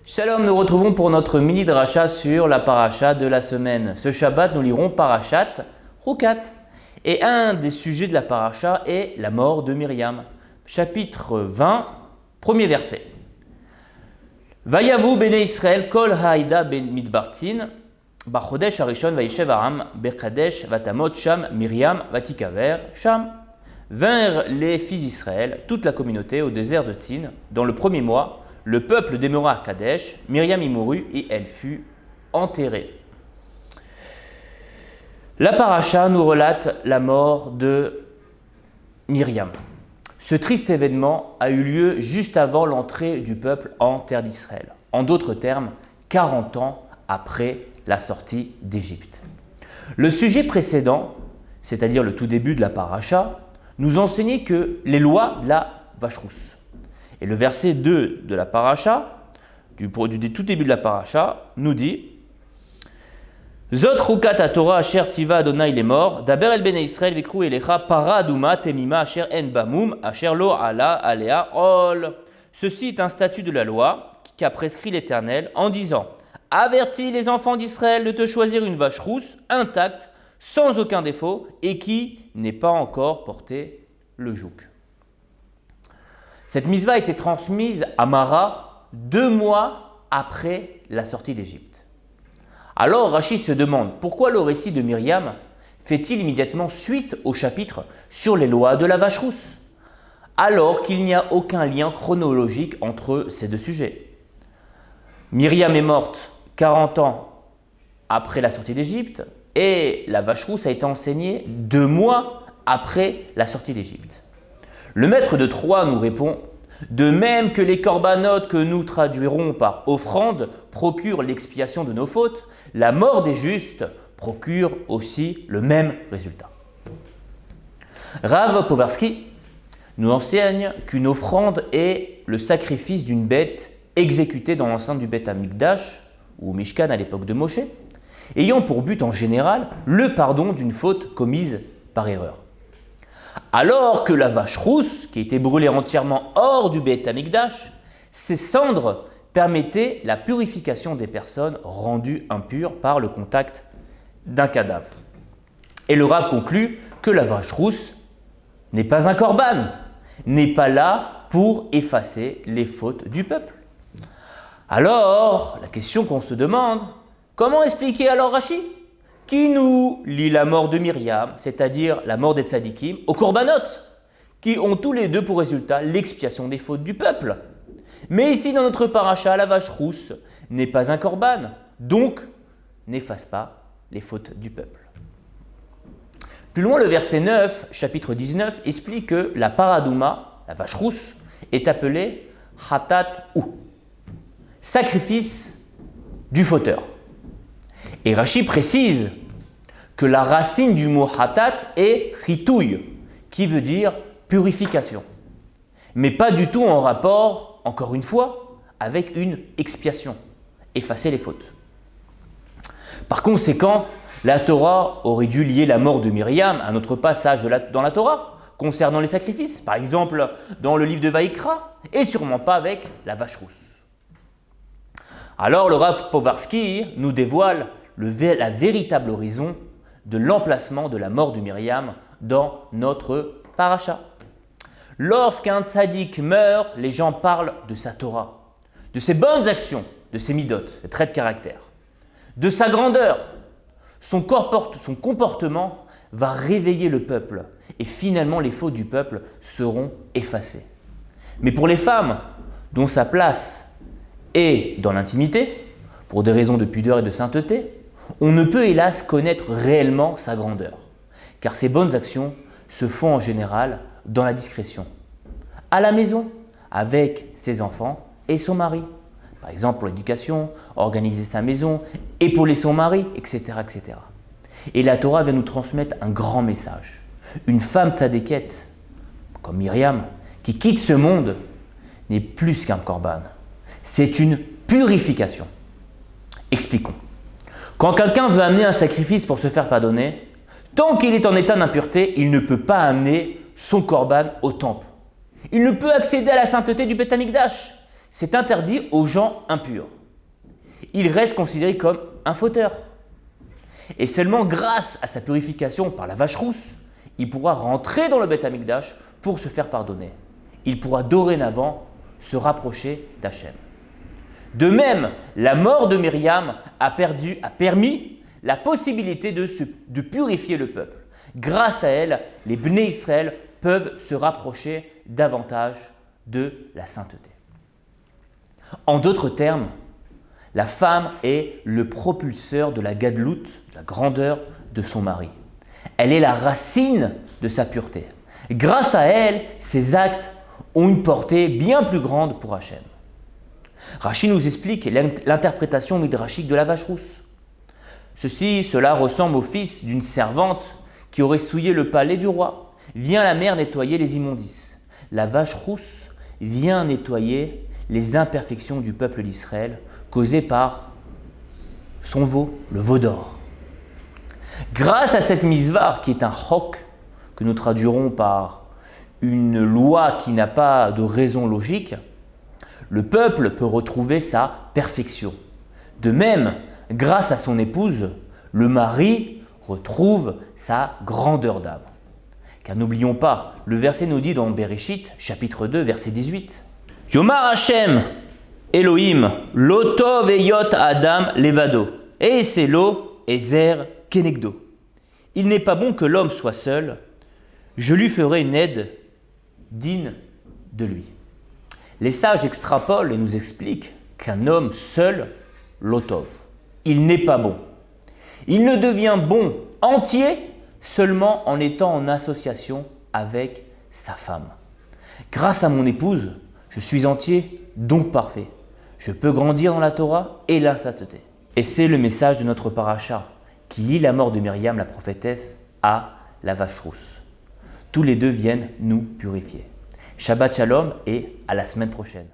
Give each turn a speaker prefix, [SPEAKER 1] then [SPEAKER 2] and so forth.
[SPEAKER 1] Shalom, nous retrouvons pour notre mini dracha sur la paracha de la semaine. Ce Shabbat, nous lirons parachat Chukat. Et un des sujets de la paracha est la mort de Myriam. Chapitre 20, premier verset. Vayavu bene Israël kol haïda ben midbartin bachodesh harishon vaïshev aram bekadesh vatamot sham Myriam vatikaver sham. Vinrent les fils d'Israël, toute la communauté, au désert de Tsin, dans le premier mois. Le peuple demeura à Kadesh, Myriam y mourut et elle fut enterrée. La paracha nous relate la mort de Myriam. Ce triste événement a eu lieu juste avant l'entrée du peuple en terre d'Israël. En d'autres termes, 40 ans après la sortie d'Égypte. Le sujet précédent, c'est-à-dire le tout début de la paracha, nous enseignait que les lois de la vache rousse. Et le verset 2 de la paracha, du tout début de la paracha, nous dit Zot chukat haTorah asher tiva Adonai lemor, daber el bnei Israël vekru elecha para aduma temima asher en bamum asher lo ala alea ol. Ceci est un statut de la loi qu'a prescrit l'Éternel en disant avertis les enfants d'Israël de te choisir une vache rousse, intacte, sans aucun défaut, et qui n'ait pas encore porté le joug. Cette mitzvah a été transmise à Mara 2 mois après la sortie d'Égypte. Alors Rashi se demande pourquoi le récit de Myriam fait-il immédiatement suite au chapitre sur les lois de la vache rousse, alors qu'il n'y a aucun lien chronologique entre ces deux sujets. Myriam est morte 40 ans après la sortie d'Égypte et la vache rousse a été enseignée 2 mois après la sortie d'Égypte. Le maître de Troyes nous répond « De même que les corbanotes que nous traduirons par offrande procurent l'expiation de nos fautes, la mort des justes procure aussi le même résultat. » Rav Povarsky nous enseigne qu'une offrande est le sacrifice d'une bête exécutée dans l'enceinte du Beth Amikdash, ou Mishkan à l'époque de Moshe, ayant pour but en général le pardon d'une faute commise par erreur. Alors que la vache rousse, qui était brûlée entièrement hors du Beth Amikdash, ses cendres permettaient la purification des personnes rendues impures par le contact d'un cadavre. Et le Rav conclut que la vache rousse n'est pas un korban, n'est pas là pour effacer les fautes du peuple. Alors, la question qu'on se demande, comment expliquer alors Rashi qui nous lie la mort de Myriam, c'est-à-dire la mort des tzadikim, aux corbanotes, qui ont tous les deux pour résultat l'expiation des fautes du peuple. Mais ici, dans notre paracha, la vache rousse n'est pas un korban, donc n'efface pas les fautes du peuple. Plus loin, le verset 9, chapitre 19, explique que la paradouma, la vache rousse, est appelée hatat ou, sacrifice du fauteur. Et Rashi précise que la racine du mot hatat est chitouille, qui veut dire purification, mais pas du tout en rapport, encore une fois, avec une expiation, effacer les fautes. Par conséquent, la Torah aurait dû lier la mort de Myriam à un autre passage dans la Torah concernant les sacrifices, par exemple dans le livre de Vaïkra, et sûrement pas avec la vache rousse. Alors le Rav Povarsky nous dévoile la véritable raison de l'emplacement de la mort de Myriam dans notre paracha. Lorsqu'un tzaddik meurt, les gens parlent de sa Torah, de ses bonnes actions, de ses midot, ses traits de caractère, de sa grandeur. Son comportement va réveiller le peuple et finalement les fautes du peuple seront effacées. Mais pour les femmes dont sa place est dans l'intimité, pour des raisons de pudeur et de sainteté, on ne peut hélas connaître réellement sa grandeur, car ses bonnes actions se font en général dans la discrétion, à la maison, avec ses enfants et son mari. Par exemple, pour l'éducation, organiser sa maison, épauler son mari, etc., etc. Et la Torah vient nous transmettre un grand message. Une femme tzadékette, comme Myriam, qui quitte ce monde, n'est plus qu'un korban. C'est une purification. Expliquons. Quand quelqu'un veut amener un sacrifice pour se faire pardonner, tant qu'il est en état d'impureté, il ne peut pas amener son korban au temple. Il ne peut accéder à la sainteté du Beth Amikdash. c'est interdit aux gens impurs. Il reste considéré comme un fauteur. Et seulement grâce à sa purification par la vache rousse, il pourra rentrer dans le Beth Amikdash pour se faire pardonner. Il pourra dorénavant se rapprocher d'Hachem. De même, la mort de Myriam a permis la possibilité de purifier le peuple. Grâce à elle, les Bnei Israël peuvent se rapprocher davantage de la sainteté. En d'autres termes, la femme est le propulseur de la gadlout, de la grandeur de son mari. Elle est la racine de sa pureté. Grâce à elle, ses actes ont une portée bien plus grande pour Hachem. Rashi nous explique l'interprétation midrashique de la vache rousse. Cela ressemble au fils d'une servante qui aurait souillé le palais du roi. Vient la mère nettoyer les immondices. La vache rousse vient nettoyer les imperfections du peuple d'Israël causées par son veau, le veau d'or. Grâce à cette misva qui est un chok, que nous traduirons par une loi qui n'a pas de raison logique, le peuple peut retrouver sa perfection. De même, grâce à son épouse, le mari retrouve sa grandeur d'âme. Car n'oublions pas, le verset nous dit dans Bereshit, chapitre 2, verset 18, « Yomar Hashem Elohim lo tov eyot Adam levado, eiselo ezer kenegdo. » Il n'est pas bon que l'homme soit seul, je lui ferai une aide digne de lui. Les sages extrapolent et nous expliquent qu'un homme seul, l'otov, il n'est pas bon. Il ne devient bon entier seulement en étant en association avec sa femme. Grâce à mon épouse, je suis entier, donc parfait. Je peux grandir dans la Torah et la sainteté. Et c'est le message de notre paracha qui lie la mort de Myriam, la prophétesse, à la vache rousse. Tous les deux viennent nous purifier. Shabbat Shalom et à la semaine prochaine.